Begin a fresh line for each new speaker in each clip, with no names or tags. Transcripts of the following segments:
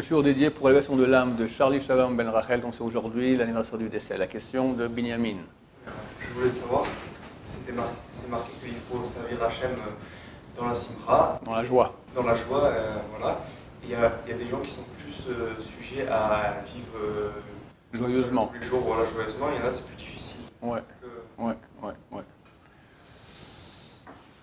Ce jour dédié pour l'élévation de l'âme de Charlie Shalom Ben Rachel, dont c'est aujourd'hui l'anniversaire du décès. La question de Binyamin.
Je voulais savoir, c'est marqué qu'il faut servir Hachem dans la simcha.
Dans la joie.
Dans la joie, voilà. Il y a des gens qui sont plus sujets à vivre
joyeusement.
Tous les jours, voilà, joyeusement. Il y en a, c'est plus difficile.
Ouais.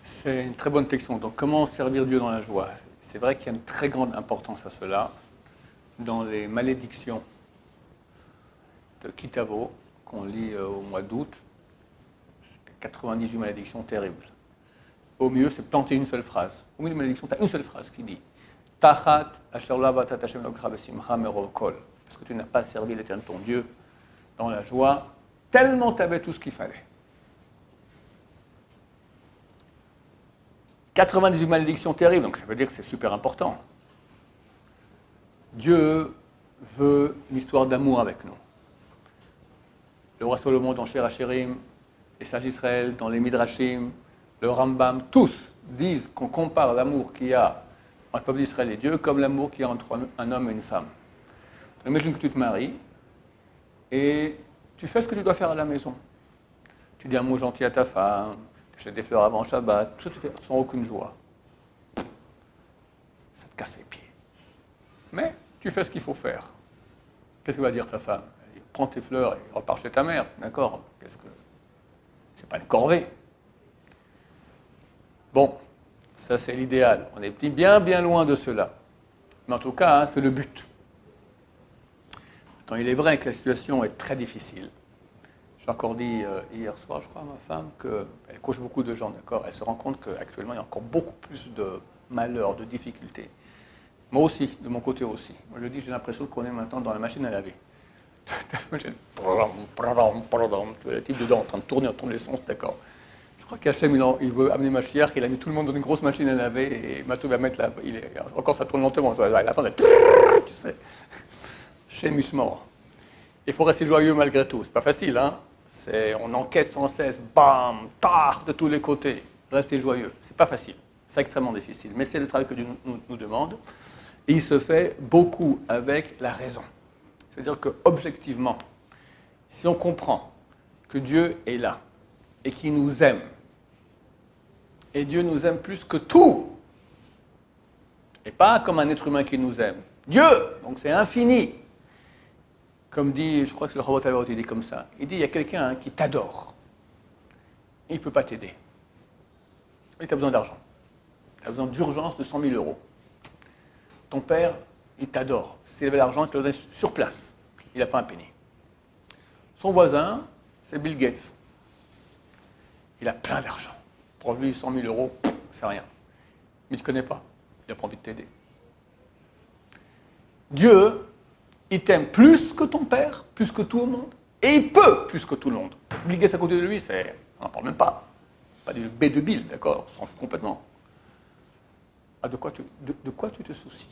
C'est une très bonne question. Donc, comment servir Dieu dans la joie? C'est vrai qu'il y a une très grande importance à cela dans les malédictions de Kitavo qu'on lit au mois d'août. 98 malédictions terribles. Au mieux, c'est planter une seule phrase. Au milieu de malédiction, tu as une seule phrase qui dit Tachat asher la vatat Hashem lokcha besimcha merov kol. Parce que tu n'as pas servi l'Éternel ton Dieu dans la joie, tellement tu avais tout ce qu'il fallait. 98 malédictions terribles, donc ça veut dire que c'est super important. Dieu veut une histoire d'amour avec nous. Le roi Salomon dans Shir Hashirim, les sages d'Israël dans les Midrashim, le Rambam, tous disent qu'on compare l'amour qu'il y a entre le peuple d'Israël et Dieu comme l'amour qu'il y a entre un homme et une femme. Imagine que tu te maries et tu fais ce que tu dois faire à la maison. Tu dis un mot gentil à ta femme, tu achètes des fleurs avant Shabbat, tout ça tu fais sans aucune joie. Ça te casse les pieds. Mais tu fais ce qu'il faut faire. Qu'est-ce que va dire ta femme? Elle dit, prends tes fleurs et repars chez ta mère, d'accord? Qu'est-ce que... C'est pas une corvée. Bon, ça c'est l'idéal. On est bien loin de cela. Mais en tout cas, c'est le but. Maintenant, il est vrai que la situation est très difficile. J'ai encore dit hier soir, je crois, à ma femme, qu'elle couche beaucoup de gens, d'accord? Elle se rend compte qu'actuellement, il y a encore beaucoup plus de malheurs, de difficultés. Moi aussi, de mon côté aussi. Moi, je dis, j'ai l'impression qu'on est maintenant dans la machine à laver. Tu vois, le type dedans en train de tourner dans tous les sens, d'accord? Je crois qu'Hachem, il veut amener Mashiach, il a mis tout le monde dans une grosse machine à laver, et Matou va mettre encore ça tourne lentement, à la fin, c'est... Tu sais, chez Mishmor. Il faut rester joyeux malgré tout, c'est pas facile, hein? On encaisse sans cesse, bam, tar, de tous les côtés. Restez joyeux, c'est pas facile, c'est extrêmement difficile, mais c'est le travail que Dieu nous demande, et il se fait beaucoup avec la raison. C'est-à-dire qu'objectivement, si on comprend que Dieu est là et qu'il nous aime, et Dieu nous aime plus que tout, et pas comme un être humain qui nous aime. Dieu, donc c'est infini. Comme dit, je crois que c'est le Chavot Halot, il dit comme ça. Il dit, il y a quelqu'un qui t'adore, et il ne peut pas t'aider. Et tu as besoin d'argent. Tu as besoin d'urgence de 100 000 euros. Ton père, il t'adore. S'il avait l'argent, il te le donnait sur place. Il n'a pas un penny. Son voisin, c'est Bill Gates. Il a plein d'argent. Pour lui, 100 000 euros, c'est rien. Mais tu ne connais pas. Il n'a pas envie de t'aider. Dieu, il t'aime plus que ton père, plus que tout le monde. Et il peut plus que tout le monde. Bill Gates à côté de lui, on n'en parle même pas. Pas du B de Bill, d'accord? On s'en fout complètement. Ah, de quoi tu te soucies?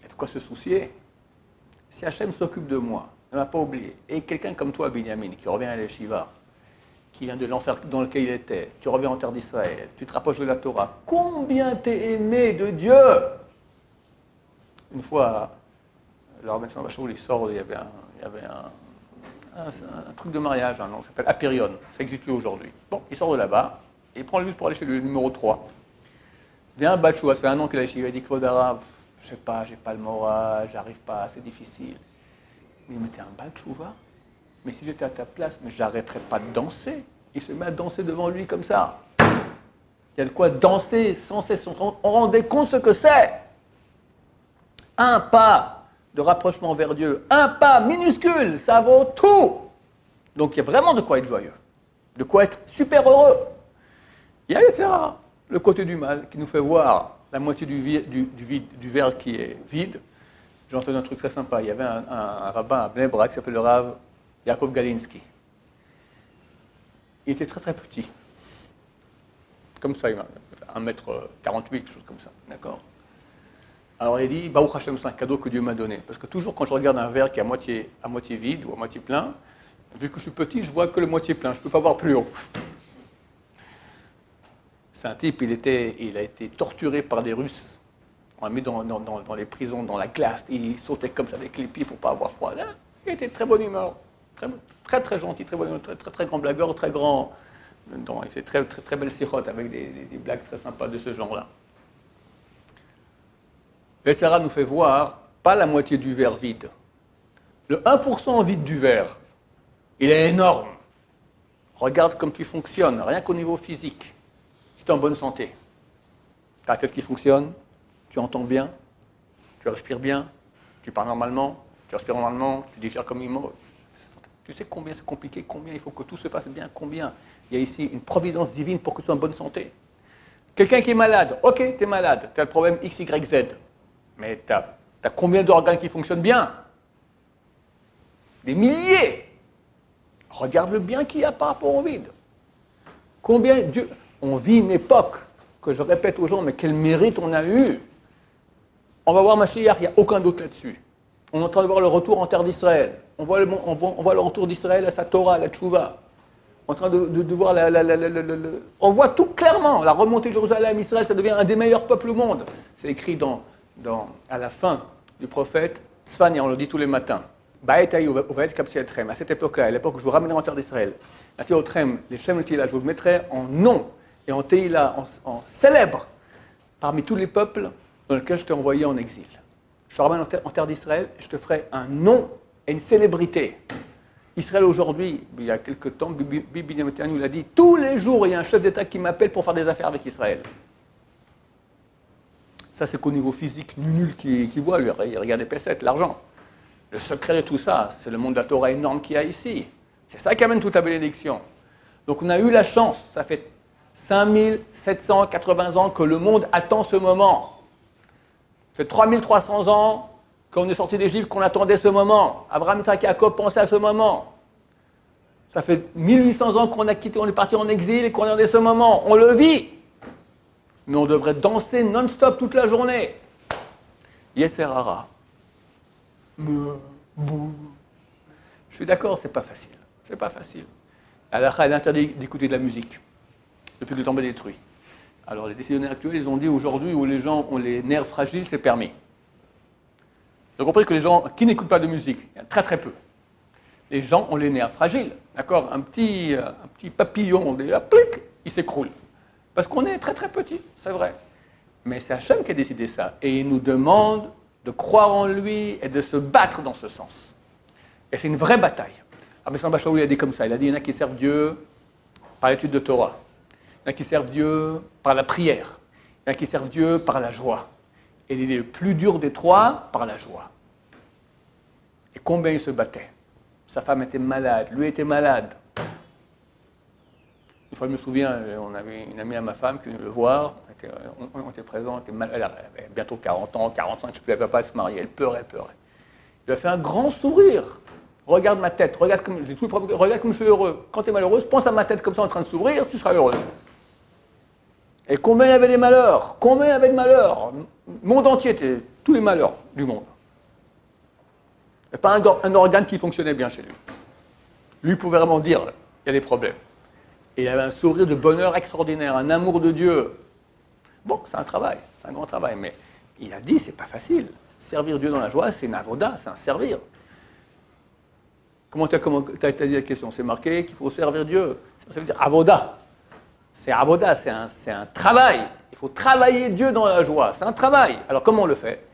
Et de quoi se soucier? Si Hachem s'occupe de moi, ne m'a pas oublié, et quelqu'un comme toi, Binyamin, qui revient à l'Yeshiva, qui vient de l'enfer dans lequel il était, tu reviens en terre d'Israël, tu te rapproches de la Torah, combien t'es aimé de Dieu? Une fois, le médecin Bachoul, il sort, il y avait un truc de mariage, un nom, ça s'appelle Apérion, ça n'existe plus aujourd'hui. Bon, il sort de là-bas, et il prend le bus pour aller chez le numéro 3. Vient un Bachou, ça fait un an qu'il est à l'Yeshiva, il dit Kvod Arav, je sais pas, j'ai pas le moral, j'arrive pas, c'est difficile. Mais t'es un Baal Tchouva. Mais si j'étais à ta place, mais j'arrêterais pas de danser. Il se met à danser devant lui comme ça. Il y a de quoi danser sans cesse. On rendait compte ce que c'est. Un pas de rapprochement vers Dieu, un pas minuscule, ça vaut tout. Donc il y a vraiment de quoi être joyeux, de quoi être super heureux. Il y a le côté du mal qui nous fait voir la moitié du verre qui est vide. J'ai entendu un truc très sympa. Il y avait un rabbin à Bnei Brak qui s'appelle le Rav Yaakov Galinsky. Il était très très petit. Comme ça, il m'a 1m48, quelque chose comme ça. D'accord? Alors il dit, Baruch Hashem, c'est un cadeau que Dieu m'a donné. Parce que toujours quand je regarde un verre qui est à moitié vide ou à moitié plein, vu que je suis petit, je vois que le moitié plein. Je ne peux pas voir plus haut. C'est un type, il a été torturé par des Russes On l'a mis dans les prisons, dans la glace. Il sautait comme ça avec les pieds pour ne pas avoir froid. Là, il était de très bonne humeur. Très, très gentil, très bonne humeur, très, très, très grand blagueur, très grand. Il fait très, très, très belle sirote avec des blagues très sympas de ce genre-là. Le Sarah nous fait voir pas la moitié du verre vide. Le 1% vide du verre, il est énorme. Regarde comme tu fonctionnes, rien qu'au niveau physique. Si tu es en bonne santé, tu as la tête qui fonctionne, tu entends bien, tu respires bien, tu parles normalement, tu respires normalement, tu digères comme il faut. Tu sais combien c'est compliqué, combien il faut que tout se passe bien, combien il y a ici une providence divine pour que tu sois en bonne santé. Quelqu'un qui est malade, ok, tu es malade, tu as le problème X, Y, Z, mais tu as combien d'organes qui fonctionnent bien? Des milliers. Regarde le bien qu'il y a par rapport au vide. Combien Dieu... On vit une époque que je répète aux gens, mais quel mérite on a eu. On va voir Mashiach, il n'y a aucun doute là-dessus. On est en train de voir le retour en terre d'Israël. On voit le retour d'Israël à sa Torah, à la Tchouva. On est en train de voir on voit tout clairement. La remontée de Jérusalem, Israël, ça devient un des meilleurs peuples au monde. C'est écrit à la fin du prophète Sfania, on le dit tous les matins. À cette époque-là, à l'époque où je vous ramènerai en terre d'Israël, la Théotrem, les Shem le Tila, je vous mettrai en nom et en Teila, en célèbre, parmi tous les peuples dans lesquels je t'ai envoyé en exil. Je te ramène en terre d'Israël et je te ferai un nom et une célébrité. Israël aujourd'hui, il y a quelque temps, Bibi Netanyahu l'a dit, tous les jours il y a un chef d'État qui m'appelle pour faire des affaires avec Israël. Ça c'est qu'au niveau physique, nul qui voit, lui, il regarde les pesettes, l'argent. Le secret de tout ça, c'est le monde de la Torah énorme qu'il y a ici. C'est ça qui amène toute la bénédiction. Donc on a eu la chance, ça fait 5780 ans que le monde attend ce moment. Ça fait 3300 ans qu'on est sorti d'Égypte, qu'on attendait ce moment. Abraham, Isaac et Jacob pensaient à ce moment. Ça fait 1800 ans qu'on a quitté, on est parti en exil et qu'on attendait ce moment. On le vit. Mais on devrait danser non-stop toute la journée. Yetzer hara. Je suis d'accord, c'est pas facile. C'est pas facile. Halakha, elle interdit d'écouter de la musique depuis que le temple est détruit. Alors les décisionnaires actuels, ils ont dit aujourd'hui où les gens ont les nerfs fragiles, c'est permis. Vous comprenez que les gens qui n'écoutent pas de musique, il y en a très très peu. Les gens ont les nerfs fragiles, d'accord? Un petit papillon, il s'écroule. Parce qu'on est très très petit, c'est vrai. Mais c'est Hachem qui a décidé ça. Et il nous demande de croire en lui et de se battre dans ce sens. Et c'est une vraie bataille. Rabbi Samba Shaul a dit comme ça, il a dit, il y en a qui servent Dieu par l'étude de Torah. Il y en a qui servent Dieu par la prière. Il y en a qui servent Dieu par la joie. Et il est le plus dur des trois, par la joie. Et combien il se battait. Sa femme était malade, lui était malade. Une fois, je me souviens, on avait une amie à ma femme qui venait le voir, on était présents, elle avait bientôt 40 ans, 45, je ne sais plus, elle ne va pas se marier, elle pleurait. Il lui a fait un grand sourire. Regarde ma tête, regarde comme je suis heureux. Quand tu es malheureuse, pense à ma tête comme ça en train de s'ouvrir, tu seras heureuse. Et combien il y avait des malheurs? Combien il y avait de malheurs? Le monde entier, tous les malheurs du monde. Il n'y a pas un organe qui fonctionnait bien chez lui. Lui pouvait vraiment dire, il y a des problèmes. Et il avait un sourire de bonheur extraordinaire, un amour de Dieu. Bon, c'est un travail, c'est un grand travail, mais il a dit, c'est pas facile. Servir Dieu dans la joie, c'est une avoda, c'est un servir. Comment tu as dit la question? C'est marqué qu'il faut servir Dieu. Ça veut dire avoda. C'est avoda, c'est un travail. Il faut travailler Dieu dans la joie. C'est un travail. Alors comment on le fait?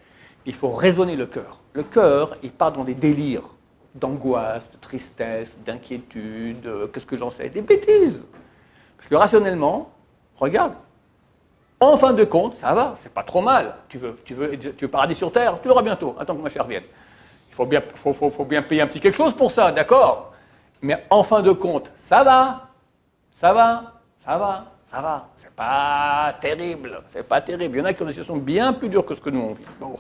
Il faut raisonner le cœur. Le cœur, il part dans des délires d'angoisse, de tristesse, d'inquiétude, qu'est-ce que j'en sais? Des bêtises. Parce que rationnellement, regarde, en fin de compte, ça va, c'est pas trop mal. Tu veux paradis sur terre, tu l'auras bientôt, attends que ma chère vienne. Il faut bien payer un petit quelque chose pour ça, d'accord? Mais en fin de compte, ça va. C'est pas terrible, Il y en a qui ont des situations bien plus dures que ce que nous on vit. Bon,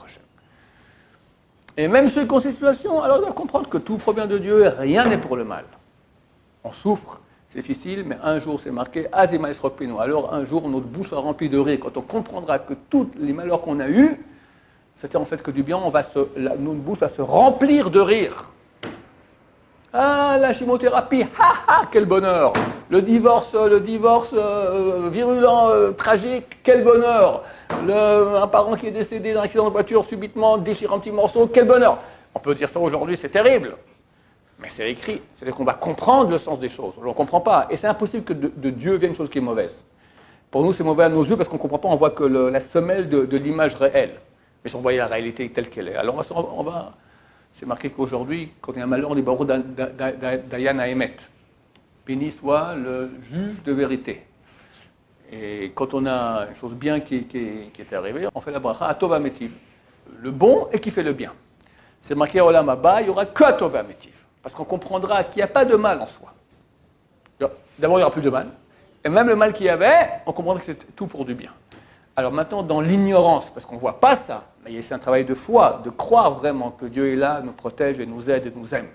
et même ceux qui ont ces situations, alors ils doivent comprendre que tout provient de Dieu et rien n'est pour le mal. On souffre, c'est difficile, mais un jour c'est marqué Azima Esrokpino. Alors un jour notre bouche sera remplie de rire. Quand on comprendra que tous les malheurs qu'on a eus, c'était en fait que du bien, notre bouche va se remplir de rire. Ah, la chimiothérapie, quel bonheur. Le divorce virulent, tragique, quel bonheur. Un parent qui est décédé d'un accident de voiture subitement déchire un petit morceau, quel bonheur. On peut dire ça aujourd'hui, c'est terrible. Mais c'est écrit, c'est-à-dire qu'on va comprendre le sens des choses. On ne comprend pas. Et c'est impossible que de Dieu vienne une chose qui est mauvaise. Pour nous, c'est mauvais à nos yeux parce qu'on ne comprend pas, on voit que la semelle de l'image réelle. Mais si on voyait la réalité telle qu'elle est. Alors c'est marqué qu'aujourd'hui, quand il y a un malheur, on est barreau d'Ayan Haemet. Béni soit le juge de vérité. Et quand on a une chose bien qui est arrivée, on fait la bracha à Tov HaMetiv. Le bon et qui fait le bien. C'est marqué à Olam Haba, il n'y aura que Tov HaMetiv. Parce qu'on comprendra qu'il n'y a pas de mal en soi. D'abord, il n'y aura plus de mal. Et même le mal qu'il y avait, on comprendra que c'est tout pour du bien. Alors maintenant, dans l'ignorance, parce qu'on ne voit pas ça, mais c'est un travail de foi, de croire vraiment que Dieu est là, nous protège et nous aide et nous aime.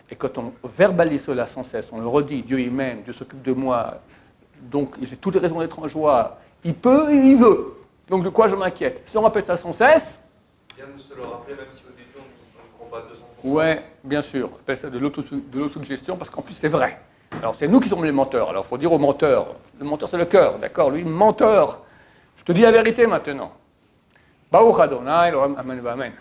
Et quand on verbalise cela sans cesse, on le redit, Dieu il m'aime, Dieu s'occupe de moi, donc j'ai toutes les raisons d'être en joie, il peut et il veut. Donc de quoi je m'inquiète? Si on répète ça sans cesse...
Bien de se le rappeler, même si au début on ne croit pas 200%.
Oui, bien sûr, on appelle ça de l'autosuggestion, parce qu'en plus c'est vrai. Alors c'est nous qui sommes les menteurs, alors il faut dire au menteur, le menteur c'est le cœur, d'accord? Lui, menteur. Je te dis la vérité maintenant. Baruch Adonai, Amen, Amen.